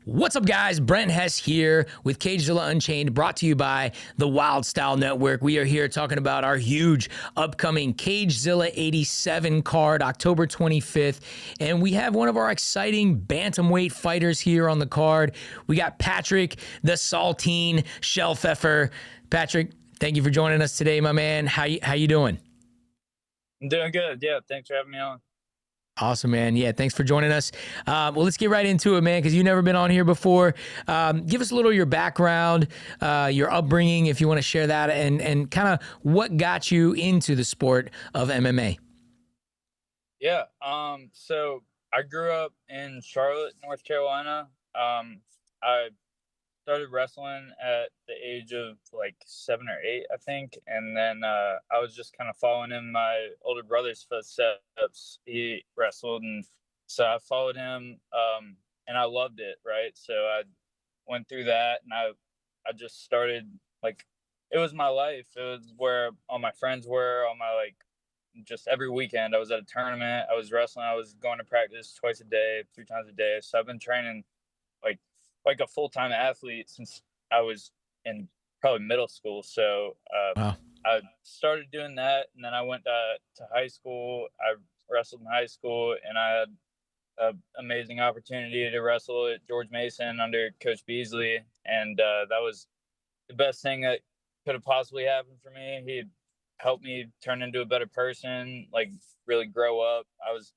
What's up, guys? Brent Hess here with Cagezilla Unchained, brought to you by the Wild Style Network. We are here talking about our huge upcoming Cagezilla 87 card, October 25th. And we have one of our exciting bantamweight fighters here on the card. We got Patrick, the Saltine Schellpfeffer. Patrick, thank you for joining us today, my man. How you doing? I'm doing good. Yeah, thanks for having me on. Awesome, man. Yeah, thanks for joining us. Well, let's get right into it, man, because you've never been on here before. Give us a little of your background, your upbringing, if you want to share that, and kind of what got you into the sport of MMA. Yeah. So I grew up in Charlotte, North Carolina. I started wrestling at the age of like 7 or 8, I think. And then I was just kind of following in my older brother's footsteps. He wrestled, and so I followed him, and I loved it, right? So I went through that, and I just started, like, it was my life. It was where all my friends were, all my, like, just every weekend I was at a tournament, I was wrestling, I was going to practice twice a day, 3 times a day. So I've been training like a full-time athlete since I was in probably middle school. So Wow. I started doing that, and then I went to high school. I wrestled in high school, and I had an amazing opportunity to wrestle at George Mason under Coach Beasley, and that was the best thing that could have possibly happened for me. He helped me turn into a better person, like really grow up. I was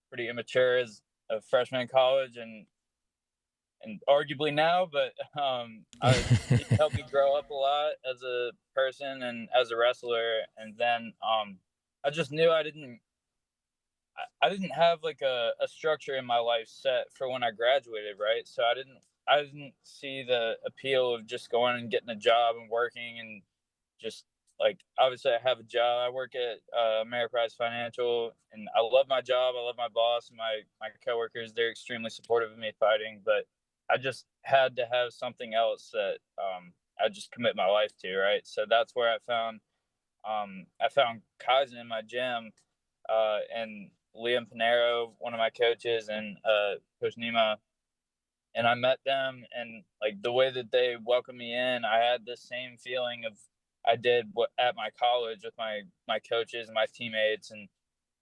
pretty immature as a freshman in college, and arguably now, but he helped me grow up a lot as a person and as a wrestler. And then I just knew I didn't have like a structure in my life set for when I graduated, right? So I didn't see the appeal of just going and getting a job and working, and just, like, obviously I have a job. I work at Ameriprise Financial, and I love my job. I love my boss and my coworkers. They're extremely supportive of me fighting, but I just had to have something else that I just commit my life to, right? So that's where I found Kaizen in my gym, and Liam Panero, one of my coaches, and Coach Nima, and I met them, and like the way that they welcomed me in, I had the same feeling of I did at my college with my coaches and my teammates, and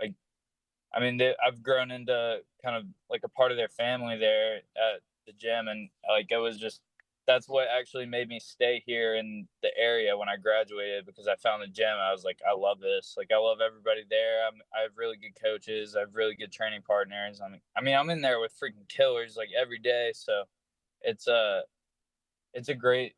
like, I mean, I've grown into kind of like a part of their family there at the gym, and like it was just, that's what actually made me stay here in the area when I graduated, because I found the gym. I was like, I love this. Like, I love everybody there. I have really good coaches. I have really good training partners. I mean, I'm in there with freaking killers like every day. So it's a great,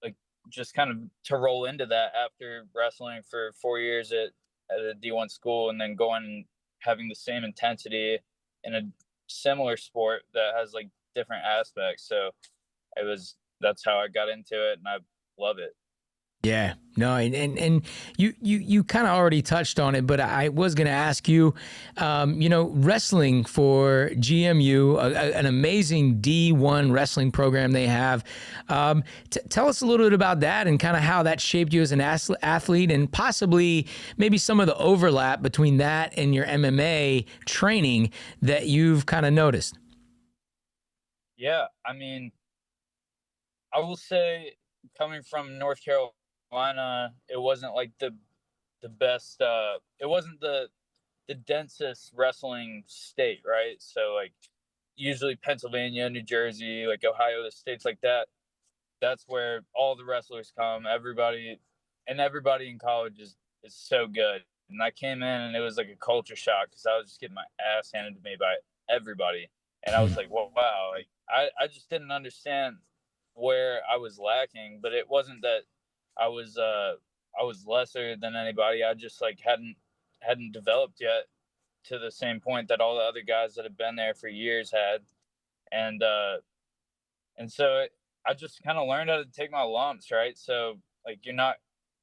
like, just kind of to roll into that after wrestling for 4 years at a D1 school, and then going and having the same intensity in a similar sport that has like different aspects. So that's how I got into it, and I love it. Yeah, no, and you kind of already touched on it, but I was going to ask you, wrestling for GMU, an amazing D1 wrestling program they have. Tell us a little bit about that, and kind of how that shaped you as an athlete, and possibly maybe some of the overlap between that and your MMA training that you've kind of noticed. Yeah, I mean, I will say, coming from North Carolina, it wasn't like the best. It wasn't the densest wrestling state, right? So like usually Pennsylvania, New Jersey, like Ohio, the states like that. That's where all the wrestlers come. Everybody in college is so good. And I came in, and it was like a culture shock, because I was just getting my ass handed to me by everybody, and I was like, well, wow, like I just didn't understand where I was lacking. But it wasn't that I was lesser than anybody. I just like hadn't developed yet to the same point that all the other guys that have been there for years had. And so I just kind of learned how to take my lumps, right? So like,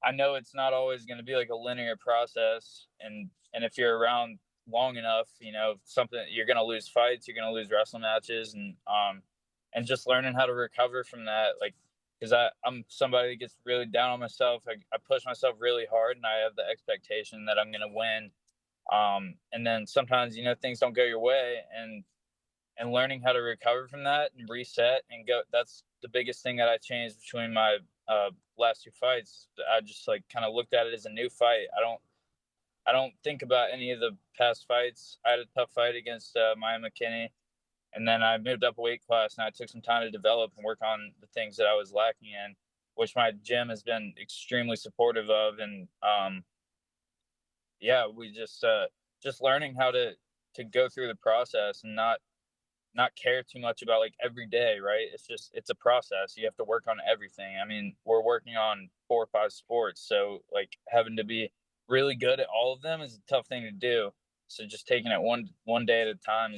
I know it's not always going to be like a linear process, and if you're around long enough, something, you're going to lose fights, you're going to lose wrestling matches, and just learning how to recover from that, like, because I'm somebody that gets really down on myself. I push myself really hard, and I have the expectation that I'm going to win. And then sometimes, things don't go your way, and and learning how to recover from that and reset and go. That's the biggest thing that I changed between my last two fights. I just like kind of looked at it as a new fight. I don't think about any of the past fights. I had a tough fight against Maya McKinney, and then I moved up a weight class, and I took some time to develop and work on the things that I was lacking in, which my gym has been extremely supportive of. And yeah, we just learning how to go through the process and not care too much about like every day, right? It's a process. You have to work on everything. I mean, we're working on 4 or 5 sports, so like having to be really good at all of them is a tough thing to do. So just taking it one day at a time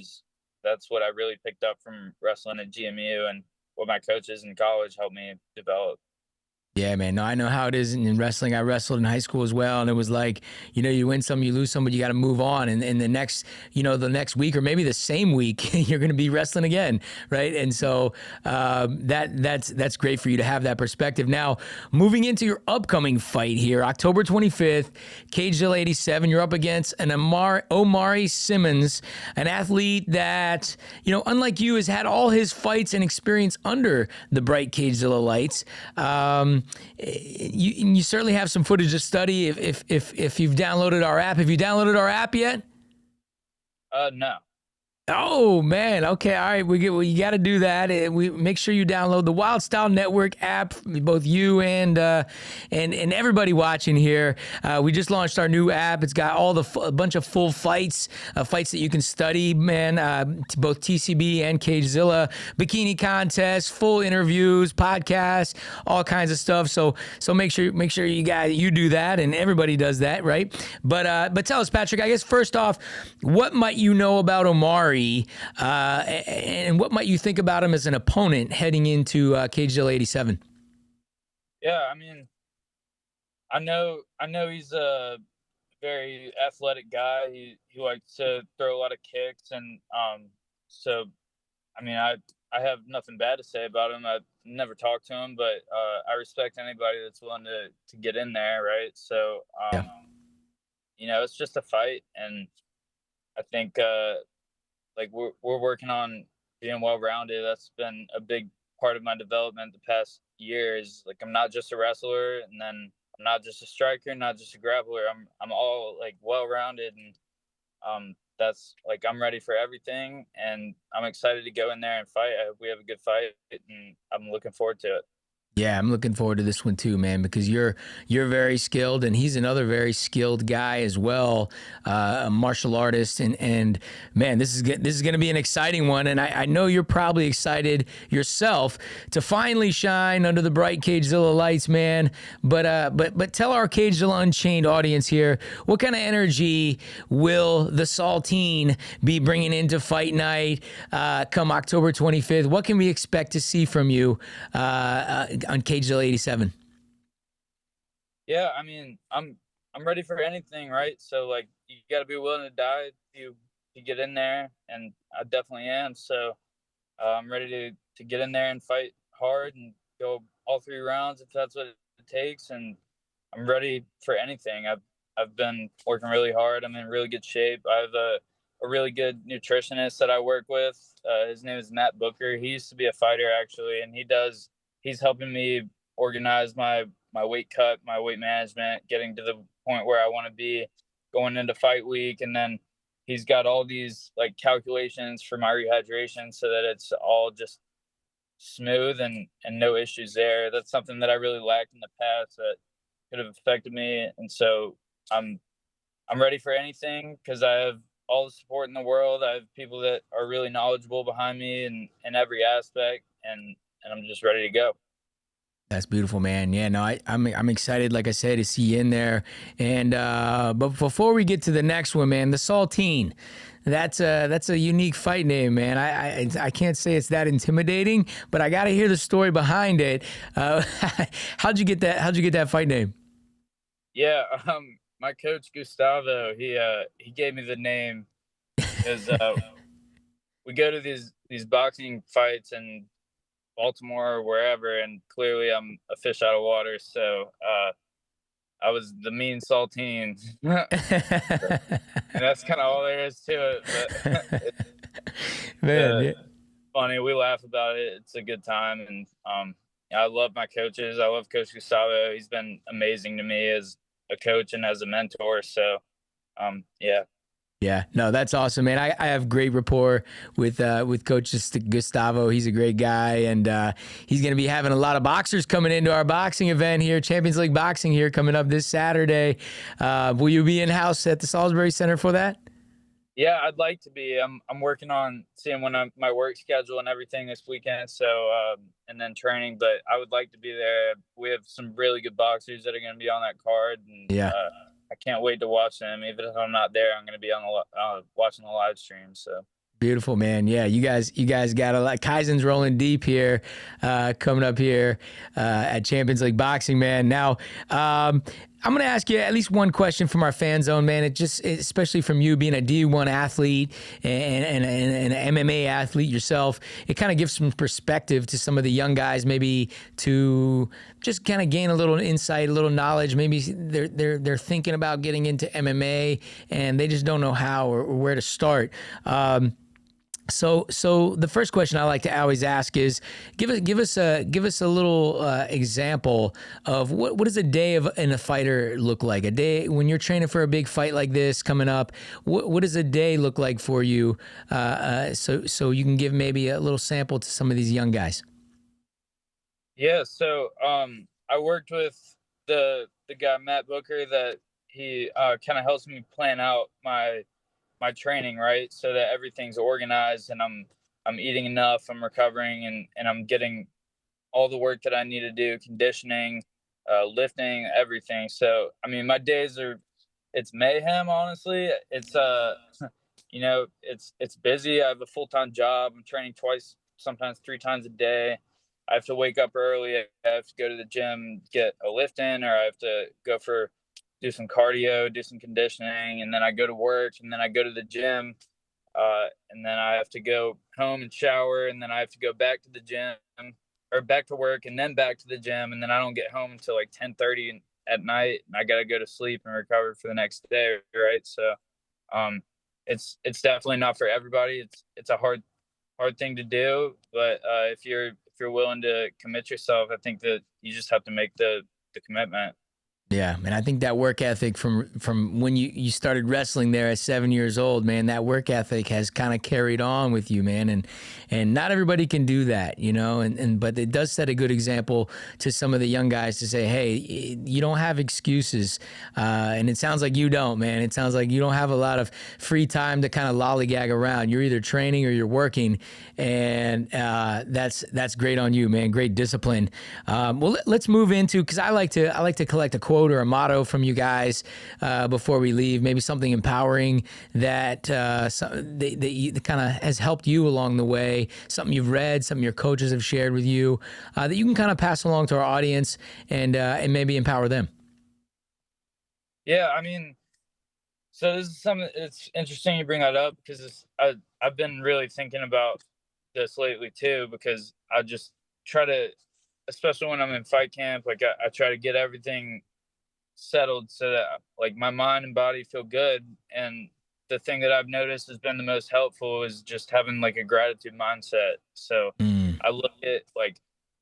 that's what I really picked up from wrestling at GMU and what my coaches in college helped me develop. Yeah, man. No, I know how it is in wrestling. I wrestled in high school as well, and it was like, you win some, you lose some, but you got to move on. And the next, the next week or maybe the same week, you're going to be wrestling again, right? And so that's great for you to have that perspective. Now, moving into your upcoming fight here, October 25th, Cagezilla 87. You're up against an Omari Simmons, an athlete that unlike you, has had all his fights and experience under the bright Cagezilla lights. You certainly have some footage to study if you've downloaded our app. Have you downloaded our app yet? No. Oh man, okay, all right. You got to do that. We make sure you download the Wild Style Network app. Both you and everybody watching here. We just launched our new app. It's got a bunch of full fights, fights that you can study. Man, both TCB and Cagezilla, bikini contests, full interviews, podcasts, all kinds of stuff. So make sure you do that, and everybody does that, right? But tell us, Patrick. I guess first off, what might you know about Omari? And what might you think about him as an opponent heading into Cagezilla 87? Yeah, I mean, I know he's a very athletic guy. He likes to throw a lot of kicks, and so I mean, I have nothing bad to say about him. I've never talked to him, but I respect anybody that's willing to get in there, right? So it's just a fight, and I think like we're working on being well-rounded. That's been a big part of my development the past years. Like, I'm not just a wrestler, and then I'm not just a striker, not just a grappler. I'm all like well-rounded, and that's like I'm ready for everything, and I'm excited to go in there and fight. I hope we have a good fight, and I'm looking forward to it. Yeah, I'm looking forward to this one too, man, because you're very skilled, and he's another very skilled guy as well, a martial artist, and man, this is going to be an exciting one, and I know you're probably excited yourself to finally shine under the bright Cagezilla lights, man. But tell our Cagezilla Unchained audience here, what kind of energy will the Saltine be bringing into fight night come October 25th? What can we expect to see from you on Cagezilla 87? Yeah, I mean, I'm ready for anything, right? So like, you got to be willing to die to get in there, and I definitely am. So I'm ready to get in there and fight hard and go all 3 rounds if that's what it takes. And I'm ready for anything. I've been working really hard. I'm in really good shape. I have a really good nutritionist that I work with. His name is Matt Booker. He used to be a fighter actually, and he's helping me organize my weight cut, my weight management, getting to the point where I want to be going into fight week. And then he's got all these like calculations for my rehydration so that it's all just smooth and no issues there. That's something that I really lacked in the past that could have affected me. And so I'm ready for anything because I have all the support in the world. I have people that are really knowledgeable behind me in every aspect, and I'm just ready to go. That's beautiful, man. Yeah, no, I'm excited, like I said, to see you in there. And but before we get to the next one, man, the Saltine, that's a unique fight name, man. I can't say it's that intimidating, but I got to hear the story behind it. How'd you get that fight name? Yeah, my coach Gustavo, he gave me the name because we go to these boxing fights in Baltimore or wherever, and clearly I'm a fish out of water, so I was the mean Saltine. And that's kind of all there is to it, but Man, yeah. Funny. We laugh about it. It's a good time, and I love my coaches. I love Coach Gustavo. He's been amazing to me as a coach and as a mentor. So, yeah. Yeah, no, that's awesome, man. I have great rapport with Coach Gustavo. He's a great guy, and he's going to be having a lot of boxers coming into our boxing event here, Champions League Boxing here, coming up this Saturday. Will you be in house at the Salisbury Center for that? Yeah, I'd like to be. I'm working on seeing when my work schedule and everything this weekend. So and then training, but I would like to be there. We have some really good boxers that are going to be on that card, and Yeah. I can't wait to watch them. Even if I'm not there, I'm going to be on the watching the live stream. So. Beautiful, man. Yeah, you guys got a lot. Kaizen's rolling deep here, coming up here at Champions League Boxing, man. Now, I'm going to ask you at least one question from our fan zone, man. Especially from you being a D1 athlete and an MMA athlete yourself, it kind of gives some perspective to some of the young guys, maybe to just kind of gain a little insight, a little knowledge. Maybe they're thinking about getting into MMA and they just don't know how or where to start. So the first question I like to always ask is give us a little example of what does a day in a fighter look like? A day when you're training for a big fight like this coming up. What does a day look like for you? So you can give maybe a little sample to some of these young guys. Yeah. So I worked with the guy Matt Booker that he kind of helps me plan out my training, right? So that everything's organized and I'm eating enough, I'm recovering, and I'm getting all the work that I need to do, conditioning, lifting, everything. So, I mean, my days it's mayhem, honestly. It's, it's busy. I have a full-time job. I'm training twice, sometimes 3 times a day. I have to wake up early. I have to go to the gym, get a lift in, or I have to do some cardio, do some conditioning, and then I go to work, and then I go to the gym, and then I have to go home and shower, and then I have to go back to the gym or back to work, and then back to the gym, and then I don't get home until like 10:30 at night, and I got to go to sleep and recover for the next day, right? So, it's definitely not for everybody. It's a hard thing to do, but if you're willing to commit yourself, I think that you just have to make the commitment. Yeah, man, I think that work ethic from when you started wrestling there at 7 years old, man, that work ethic has kind of carried on with you, man, and not everybody can do that, you know, but it does set a good example to some of the young guys to say, hey, you don't have excuses, and it sounds like you don't, man. It sounds like you don't have a lot of free time to kind of lollygag around. You're either training or you're working, and that's great on you, man. Great discipline. Well, let's move into, because I like to collect a quote or a motto from you guys before we leave, maybe something empowering that that kind of has helped you along the way, something you've read, something your coaches have shared with you, that you can kind of pass along to our audience and maybe empower them. Yeah, I mean, so this is something, it's interesting you bring that up because I've been really thinking about this lately too, because I just try to, especially when I'm in fight camp, like I try to get everything settled so that like my mind and body feel good. And the thing that I've noticed has been the most helpful is just having like a gratitude mindset. So I look at like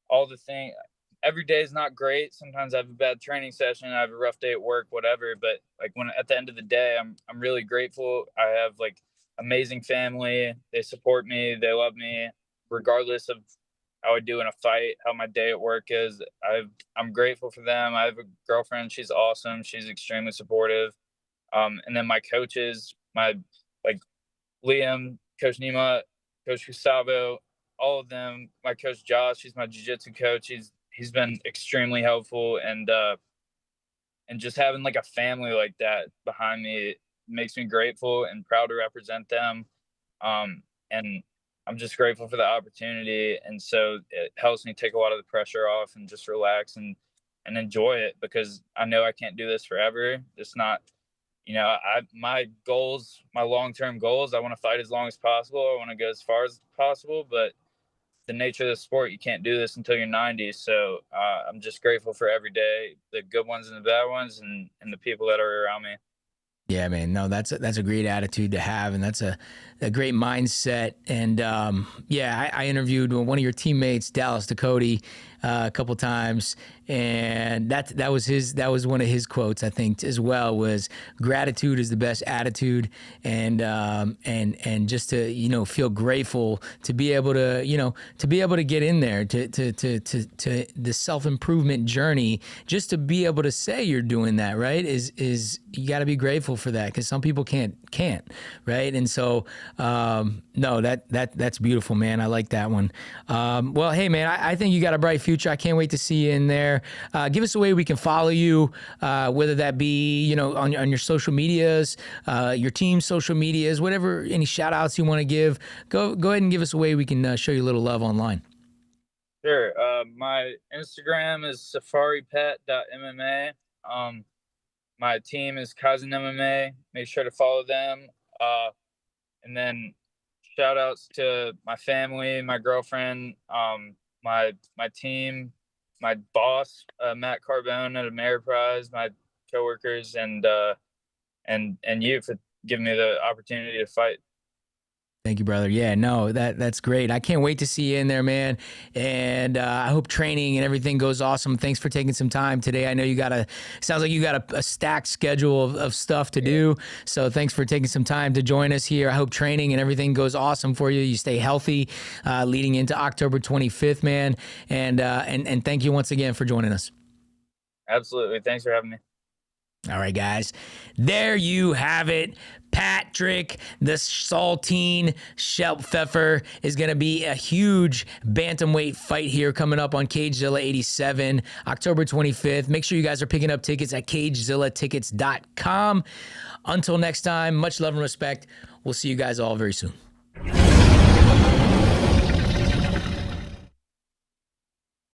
all the things. Every day is not great. Sometimes I have a bad training session, I have a rough day at work, whatever, but like when at the end of the day, I'm really grateful. I have like amazing family. They support me, they love me regardless of how I do in a fight, how my day at work is. I'm grateful for them. I have a girlfriend. She's awesome. She's extremely supportive. And then my coaches, my like Liam, Coach Nima, Coach Gustavo, all of them. My coach Josh, he's my jiu-jitsu coach. He's been extremely helpful, and just having like a family like that behind me makes me grateful and proud to represent them. And I'm just grateful for the opportunity. And so it helps me take a lot of the pressure off and just relax and enjoy it, because I know I can't do this forever. It's not, my goals, my long-term goals, I want to fight as long as possible. I want to go as far as possible, but the nature of the sport, you can't do this until you're 90. So I'm just grateful for every day, the good ones and the bad ones, and the people that are around me. Yeah, man. No, that's a great attitude to have, and that's a great mindset. And yeah, I interviewed one of your teammates, Dallas Dakota, a couple times, and that was one of his quotes, I think, as well. Was gratitude is the best attitude, and just to feel grateful to be able to get in there to the self improvement journey, just to be able to say you're doing that, right? Is you got to be grateful for that, because some people can't, right? And so no, that's beautiful, man. I like that one. Well, hey, man, I think you got a bright future. I can't wait to see you in there. Give us a way we can follow you, whether that be on your social medias, your team's social medias, whatever. Any shout outs you want to give, go ahead and give us a way we can show you a little love online. Sure. My Instagram is safaripet.mma. My team is Cousin MMA. Make sure to follow them. And then shout outs to my family, my girlfriend, my team, my boss, Matt Carbone at Ameriprise, my coworkers, and you for giving me the opportunity to fight. Thank you, brother. Yeah, no, that's great. I can't wait to see you in there, man. And I hope training and everything goes awesome. Thanks for taking some time today. I know sounds like you got a stacked schedule of stuff to do. So thanks for taking some time to join us here. I hope training and everything goes awesome for you. You stay healthy leading into October 25th, man. And thank you once again for joining us. Absolutely. Thanks for having me. All right, guys, there you have it. Patrick, the Saltine Schellpfeffer, is going to be a huge bantamweight fight here coming up on Cagezilla 87, October 25th. Make sure you guys are picking up tickets at cagezillatickets.com. Until next time, much love and respect. We'll see you guys all very soon.